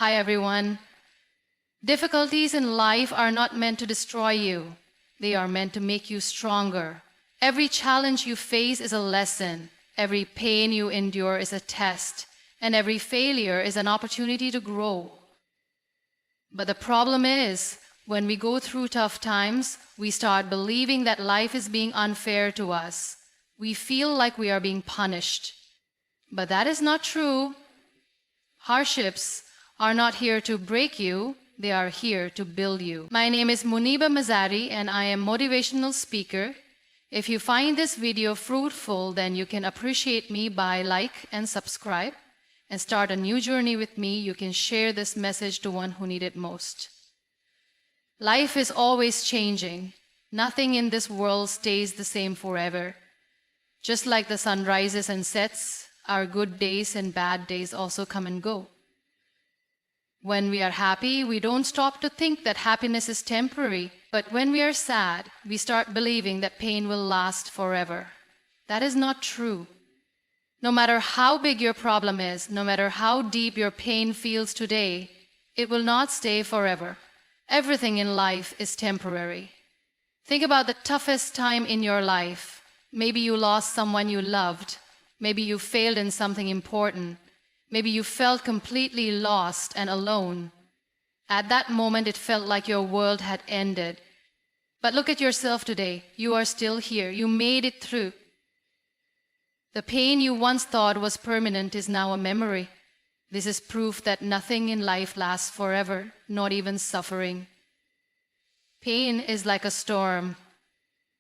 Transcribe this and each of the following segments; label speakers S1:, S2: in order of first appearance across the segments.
S1: Hi everyone. Difficulties in life are not meant to destroy you. They are meant to make you stronger. Every challenge you face is a lesson. Every pain you endure is a test. And every failure is an opportunity to grow. But the problem is, when we go through tough times, we start believing that life is being unfair to us. We feel like we are being punished. But that is not true. Hardships are not here to break you. They are here to build you. My name is Muniba Mazari and I am a motivational speaker. If you find this video fruitful, then you can appreciate me by like and subscribe and start a new journey with me. You can share this message to one who needs it most. Life is always changing. Nothing in this world stays the same forever. Just like the sun rises and sets, our good days and bad days also come and go. When we are happy, we don't stop to think that happiness is temporary. But when we are sad, we start believing that pain will last forever. That is not true. No matter how big your problem is, no matter how deep your pain feels today, it will not stay forever. Everything in life is temporary. Think about the toughest time in your life. Maybe you lost someone you loved. Maybe you failed in something important. Maybe you felt completely lost and alone. At that moment, it felt like your world had ended. But look at yourself today. You are still here. You made it through. The pain you once thought was permanent is now a memory. This is proof that nothing in life lasts forever, not even suffering. Pain is like a storm.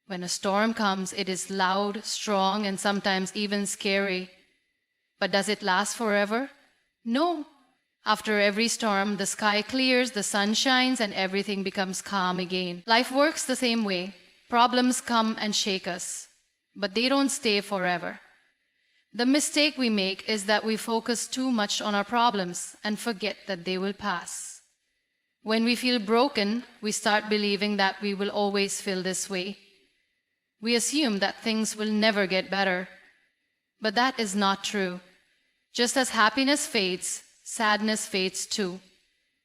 S1: When a storm comes, it is loud, strong, and sometimes even scary. But does it last forever? No. After every storm, the sky clears, the sun shines, and everything becomes calm again. Life works the same way. Problems come and shake us, but they don't stay forever. The mistake we make is that we focus too much on our problems and forget that they will pass. When we feel broken, we start believing that we will always feel this way. We assume that things will never get better. But that is not true. Just as happiness fades, sadness fades too.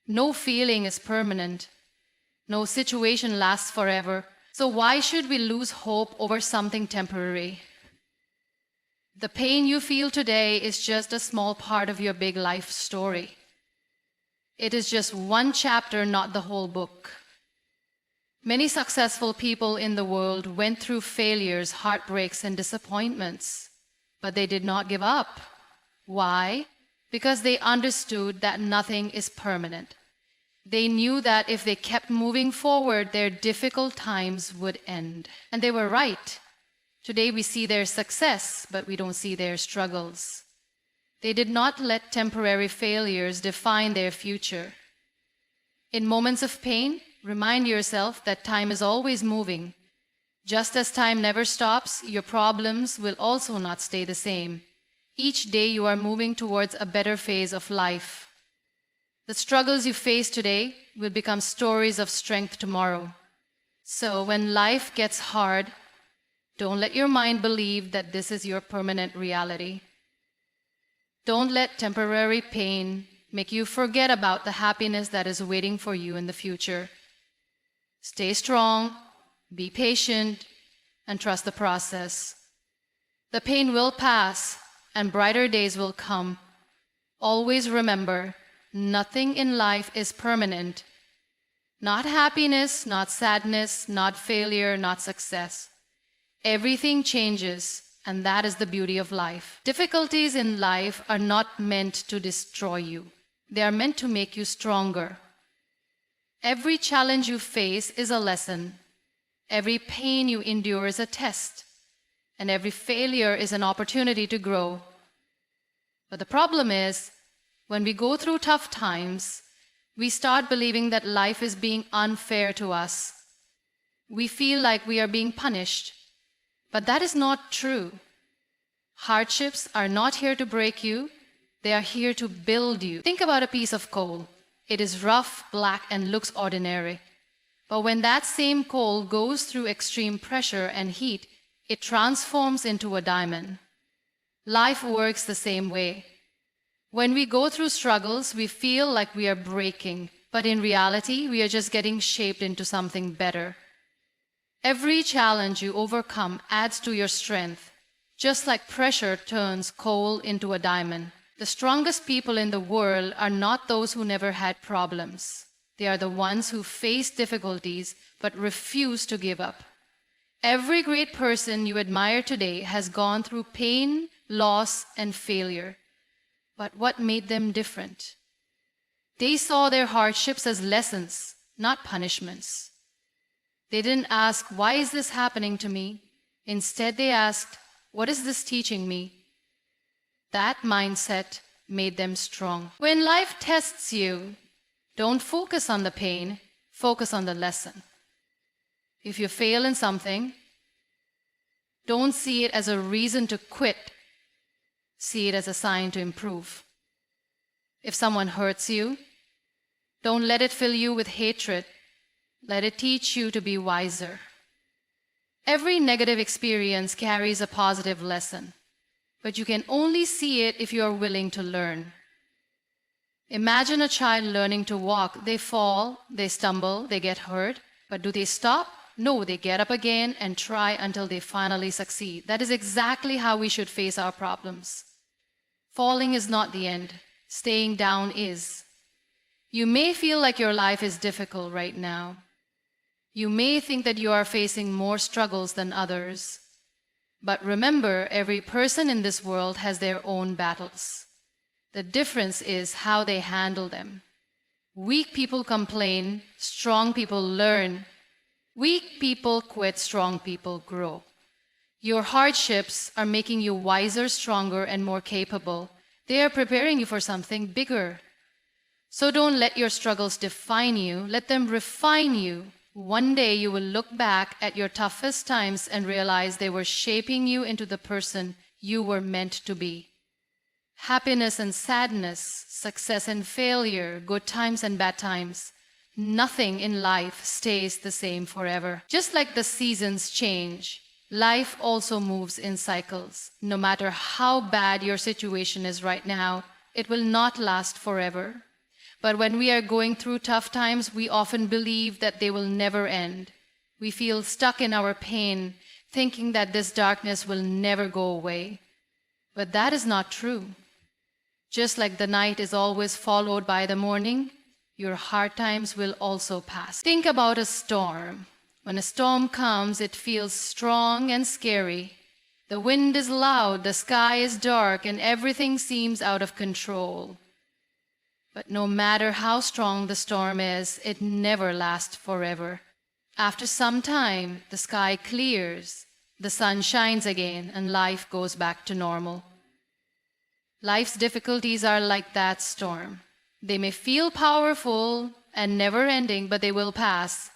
S1: No feeling is permanent. No situation lasts forever. So why should we lose hope over something temporary? The pain you feel today is just a small part of your big life story. It is just one chapter, not the whole book. Many successful people in the world went through failures, heartbreaks, and disappointments. But they did not give up. Why? Because they understood that nothing is permanent. They knew that if they kept moving forward, their difficult times would end. And they were right. Today we see their success, but we don't see their struggles. They did not let temporary failures define their future. In moments of pain, remind yourself that time is always moving. Just as time never stops, your problems will also not stay the same. Each day you are moving towards a better phase of life. The struggles you face today will become stories of strength tomorrow. So when life gets hard, don't let your mind believe that this is your permanent reality. Don't let temporary pain make you forget about the happiness that is waiting for you in the future. Stay strong, be patient, and trust the process. The pain will pass, and brighter days will come. Always remember, nothing in life is permanent. Not happiness, not sadness, not failure, not success. Everything changes, and that is the beauty of life. Difficulties in life are not meant to destroy you. They are meant to make you stronger. Every challenge you face is a lesson. Every pain you endure is a test. And every failure is an opportunity to grow. But the problem is, when we go through tough times, we start believing that life is being unfair to us. We feel like we are being punished. But that is not true. Hardships are not here to break you. They are here to build you. Think about a piece of coal. It is rough, black, and looks ordinary. But when that same coal goes through extreme pressure and heat, it transforms into a diamond. Life works the same way. When we go through struggles, we feel like we are breaking, but in reality, we are just getting shaped into something better. Every challenge you overcome adds to your strength, just like pressure turns coal into a diamond. The strongest people in the world are not those who never had problems. They are the ones who face difficulties but refuse to give up. Every great person you admire today has gone through pain, loss, and failure. But what made them different? They saw their hardships as lessons, not punishments. They didn't ask, "Why is this happening to me?" Instead, they asked, "What is this teaching me?" That mindset made them strong. When life tests you, don't focus on the pain, focus on the lesson. If you fail in something, don't see it as a reason to quit. See it as a sign to improve. If someone hurts you, don't let it fill you with hatred. Let it teach you to be wiser. Every negative experience carries a positive lesson, but you can only see it if you are willing to learn. Imagine a child learning to walk. They fall, they stumble, they get hurt, but do they stop? No, they get up again and try until they finally succeed. That is exactly how we should face our problems. Falling is not the end. Staying down is. You may feel like your life is difficult right now. You may think that you are facing more struggles than others. But remember, every person in this world has their own battles. The difference is how they handle them. Weak people complain, strong people learn. Weak people quit, strong people grow. Your hardships are making you wiser, stronger, and more capable. They are preparing you for something bigger. So don't let your struggles define you. Let them refine you. One day you will look back at your toughest times and realize they were shaping you into the person you were meant to be. Happiness and sadness, success and failure, good times and bad times. Nothing in life stays the same forever. Just like the seasons change, life also moves in cycles. No matter how bad your situation is right now, it will not last forever. But when we are going through tough times, we often believe that they will never end. We feel stuck in our pain, thinking that this darkness will never go away. But that is not true. Just like the night is always followed by the morning, your hard times will also pass. Think about a storm. When a storm comes, it feels strong and scary. The wind is loud, the sky is dark, and everything seems out of control. But no matter how strong the storm is, it never lasts forever. After some time, the sky clears, the sun shines again, and life goes back to normal. Life's difficulties are like that storm. They may feel powerful and never-ending, but they will pass.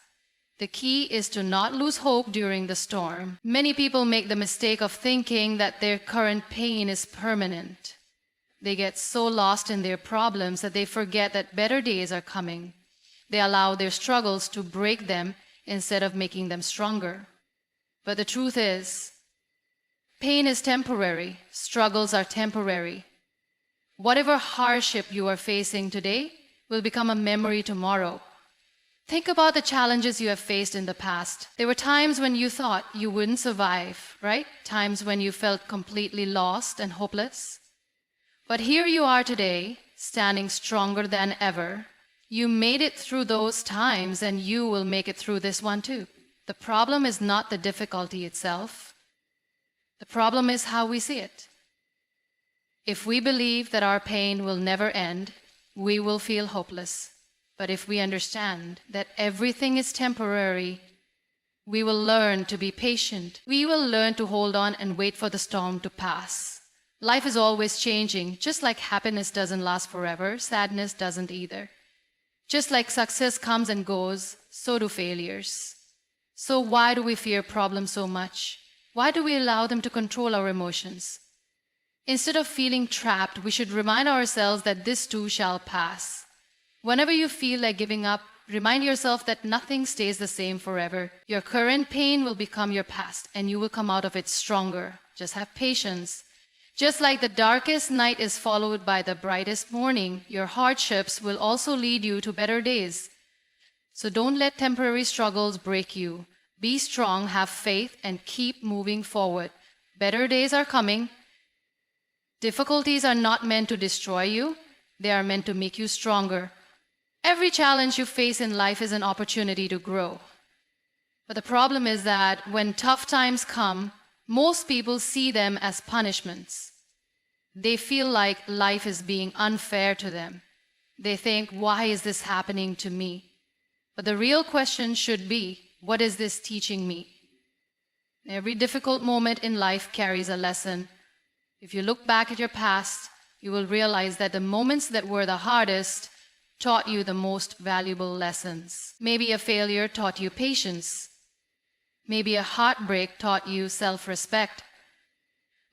S1: The key is to not lose hope during the storm. Many people make the mistake of thinking that their current pain is permanent. They get so lost in their problems that they forget that better days are coming. They allow their struggles to break them instead of making them stronger. But the truth is, pain is temporary. Struggles are temporary. Whatever hardship you are facing today will become a memory tomorrow. Think about the challenges you have faced in the past. There were times when you thought you wouldn't survive, right? Times when you felt completely lost and hopeless. But here you are today, standing stronger than ever. You made it through those times, and you will make it through this one too. The problem is not the difficulty itself. The problem is how we see it. If we believe that our pain will never end, we will feel hopeless. But if we understand that everything is temporary, we will learn to be patient. We will learn to hold on and wait for the storm to pass. Life is always changing. Just like happiness doesn't last forever, sadness doesn't either. Just like success comes and goes, so do failures. So why do we fear problems so much? Why do we allow them to control our emotions? Instead of feeling trapped, we should remind ourselves that this too shall pass. Whenever you feel like giving up, remind yourself that nothing stays the same forever. Your current pain will become your past, and you will come out of it stronger. Just have patience. Just like the darkest night is followed by the brightest morning, your hardships will also lead you to better days. So don't let temporary struggles break you. Be strong, have faith, and keep moving forward. Better days are coming. Difficulties are not meant to destroy you, they are meant to make you stronger. Every challenge you face in life is an opportunity to grow. But the problem is that when tough times come, most people see them as punishments. They feel like life is being unfair to them. They think, why is this happening to me? But the real question should be, what is this teaching me? Every difficult moment in life carries a lesson. If you look back at your past, you will realize that the moments that were the hardest taught you the most valuable lessons. Maybe a failure taught you patience. Maybe a heartbreak taught you self-respect.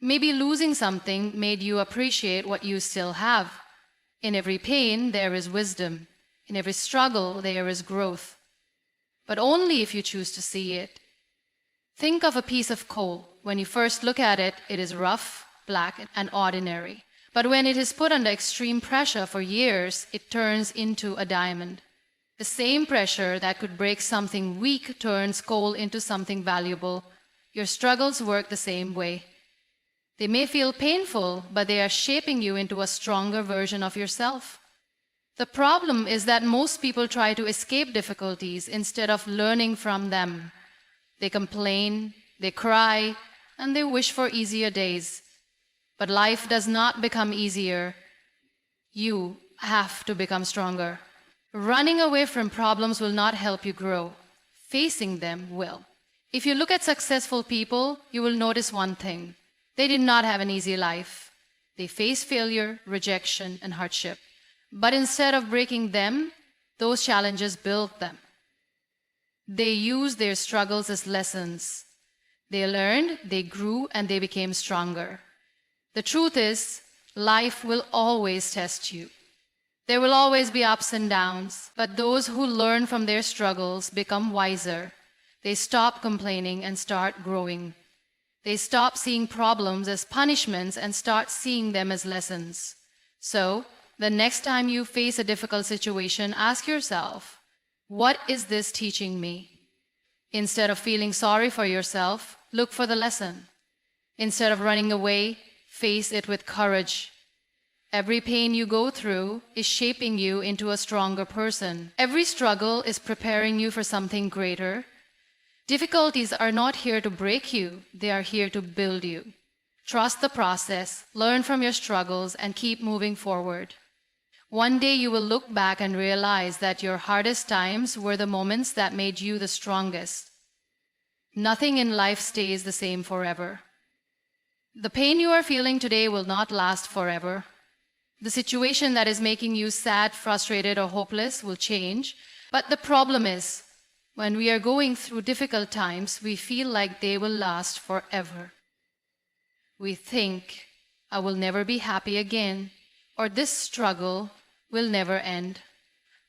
S1: Maybe losing something made you appreciate what you still have. In every pain, there is wisdom. In every struggle, there is growth. But only if you choose to see it. Think of a piece of coal. When you first look at it, it is rough, black, and ordinary. But when it is put under extreme pressure for years, it turns into a diamond. The same pressure that could break something weak turns coal into something valuable. Your struggles work the same way. They may feel painful, but they are shaping you into a stronger version of yourself. The problem is that most people try to escape difficulties instead of learning from them. They complain, they cry, and they wish for easier days. But life does not become easier. You have to become stronger. Running away from problems will not help you grow. Facing them will. If you look at successful people, you will notice one thing. They did not have an easy life. They faced failure, rejection, and hardship. But instead of breaking them, those challenges built them. They used their struggles as lessons. They learned, they grew, and they became stronger. The truth is, life will always test you. There will always be ups and downs, but those who learn from their struggles become wiser. They stop complaining and start growing. They stop seeing problems as punishments and start seeing them as lessons. So, the next time you face a difficult situation, ask yourself, what is this teaching me? Instead of feeling sorry for yourself, look for the lesson. Instead of running away, face it with courage. Every pain you go through is shaping you into a stronger person. Every struggle is preparing you for something greater. Difficulties are not here to break you, they are here to build you. Trust the process, learn from your struggles, and keep moving forward. One day you will look back and realize that your hardest times were the moments that made you the strongest. Nothing in life stays the same forever. The pain you are feeling today will not last forever. The situation that is making you sad, frustrated, or hopeless will change. But the problem is, when we are going through difficult times, we feel like they will last forever. We think, I will never be happy again, or this struggle will never end.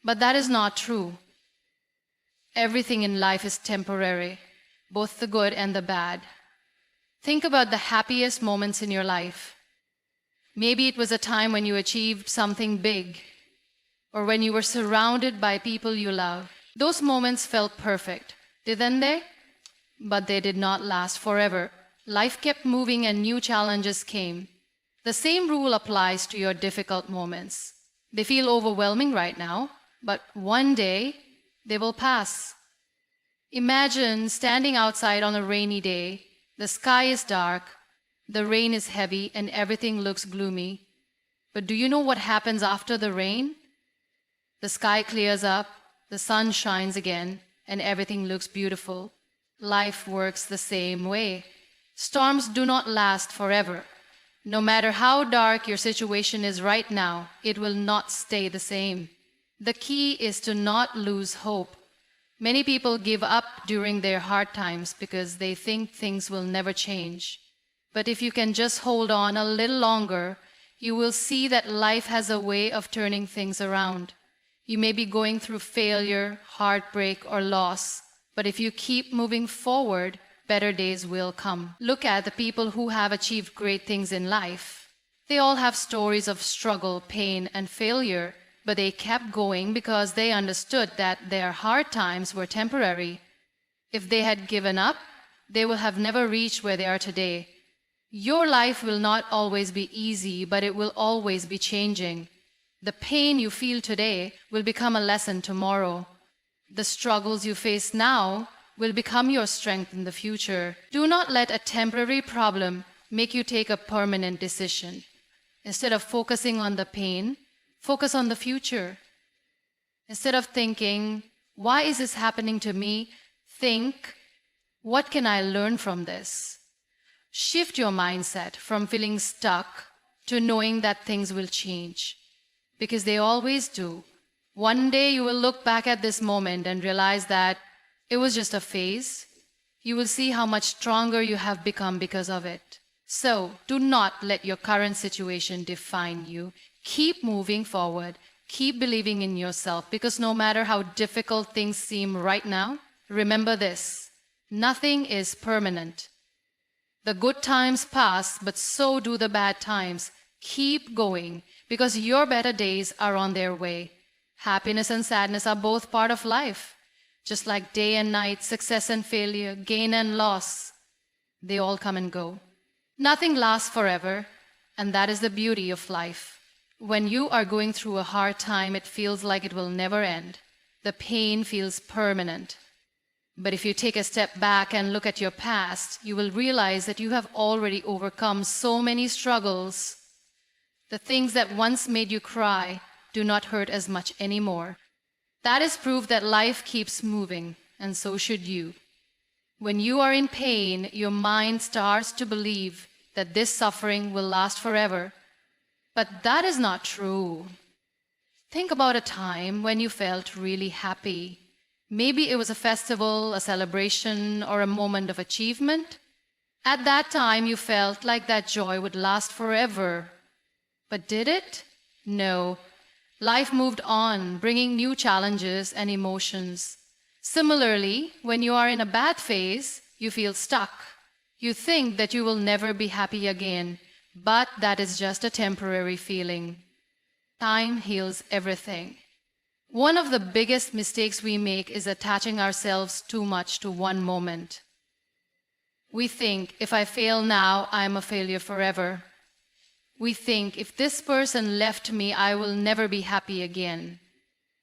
S1: But that is not true. Everything in life is temporary, both the good and the bad. Think about the happiest moments in your life. Maybe it was a time when you achieved something big, or when you were surrounded by people you love. Those moments felt perfect, didn't they? But they did not last forever. Life kept moving and new challenges came. The same rule applies to your difficult moments. They feel overwhelming right now, but one day they will pass. Imagine standing outside on a rainy day. The sky is dark, the rain is heavy, and everything looks gloomy. But do you know what happens after the rain? The sky clears up, the sun shines again, and everything looks beautiful. Life works the same way. Storms do not last forever. No matter how dark your situation is right now, it will not stay the same. The key is to not lose hope. Many people give up during their hard times because they think things will never change. But if you can just hold on a little longer, you will see that life has a way of turning things around. You may be going through failure, heartbreak, or loss, but if you keep moving forward, better days will come. Look at the people who have achieved great things in life. They all have stories of struggle, pain, and failure, but they kept going because they understood that their hard times were temporary. If they had given up, they would have never reached where they are today. Your life will not always be easy, but it will always be changing. The pain you feel today will become a lesson tomorrow. The struggles you face now will become your strength in the future. Do not let a temporary problem make you take a permanent decision. Instead of focusing on the pain, focus on the future. Instead of thinking, why is this happening to me? Think, what can I learn from this? Shift your mindset from feeling stuck to knowing that things will change. Because they always do. One day you will look back at this moment and realize that it was just a phase. You will see how much stronger you have become because of it. So, do not let your current situation define you. Keep moving forward. Keep believing in yourself, because no matter how difficult things seem right now, remember this: nothing is permanent. The good times pass, but so do the bad times. Keep going, because your better days are on their way. Happiness and sadness are both part of life. Just like day and night, success and failure, gain and loss, they all come and go. Nothing lasts forever, and that is the beauty of life. When you are going through a hard time, it feels like it will never end. The pain feels permanent. But if you take a step back and look at your past, you will realize that you have already overcome so many struggles. The things that once made you cry do not hurt as much anymore. That is proof that life keeps moving, and so should you. When you are in pain, your mind starts to believe that this suffering will last forever. But that is not true. Think about a time when you felt really happy. Maybe it was a festival, a celebration, or a moment of achievement. At that time, you felt like that joy would last forever. But did it? No. Life moved on, bringing new challenges and emotions. Similarly, when you are in a bad phase, you feel stuck. You think that you will never be happy again, but that is just a temporary feeling. Time heals everything. One of the biggest mistakes we make is attaching ourselves too much to one moment. We think, if I fail now, I am a failure forever. We think, if this person left me, I will never be happy again.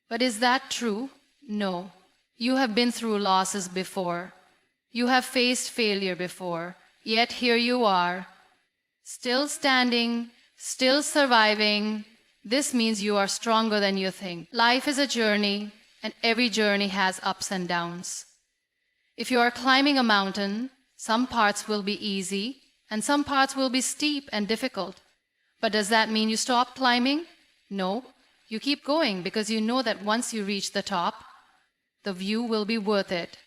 S1: But is that true? No. You have been through losses before. You have faced failure before. Yet here you are, still standing, still surviving. This means you are stronger than you think. Life is a journey, and every journey has ups and downs. If you are climbing a mountain, some parts will be easy, and some parts will be steep and difficult. But does that mean you stop climbing? No, you keep going, because you know that once you reach the top, the view will be worth it.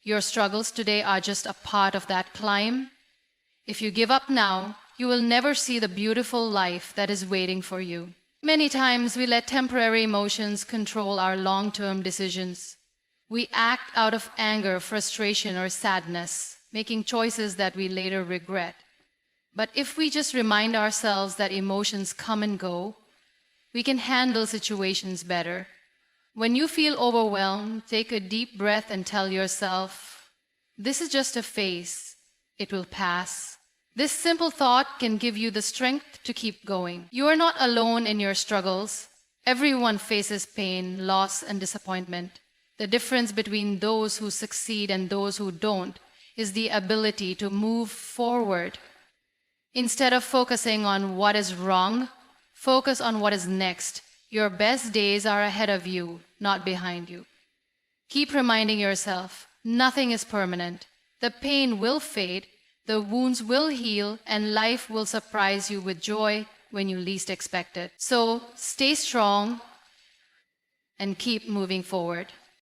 S1: Your struggles today are just a part of that climb. If you give up now, you will never see the beautiful life that is waiting for you. Many times we let temporary emotions control our long-term decisions. We act out of anger, frustration, or sadness, making choices that we later regret. But if we just remind ourselves that emotions come and go, we can handle situations better. When you feel overwhelmed, take a deep breath and tell yourself, this is just a phase. It will pass. This simple thought can give you the strength to keep going. You are not alone in your struggles. Everyone faces pain, loss, and disappointment. The difference between those who succeed and those who don't is the ability to move forward. Instead of focusing on what is wrong, focus on what is next. Your best days are ahead of you, not behind you. Keep reminding yourself, nothing is permanent. The pain will fade, the wounds will heal, and life will surprise you with joy when you least expect it. So stay strong and keep moving forward.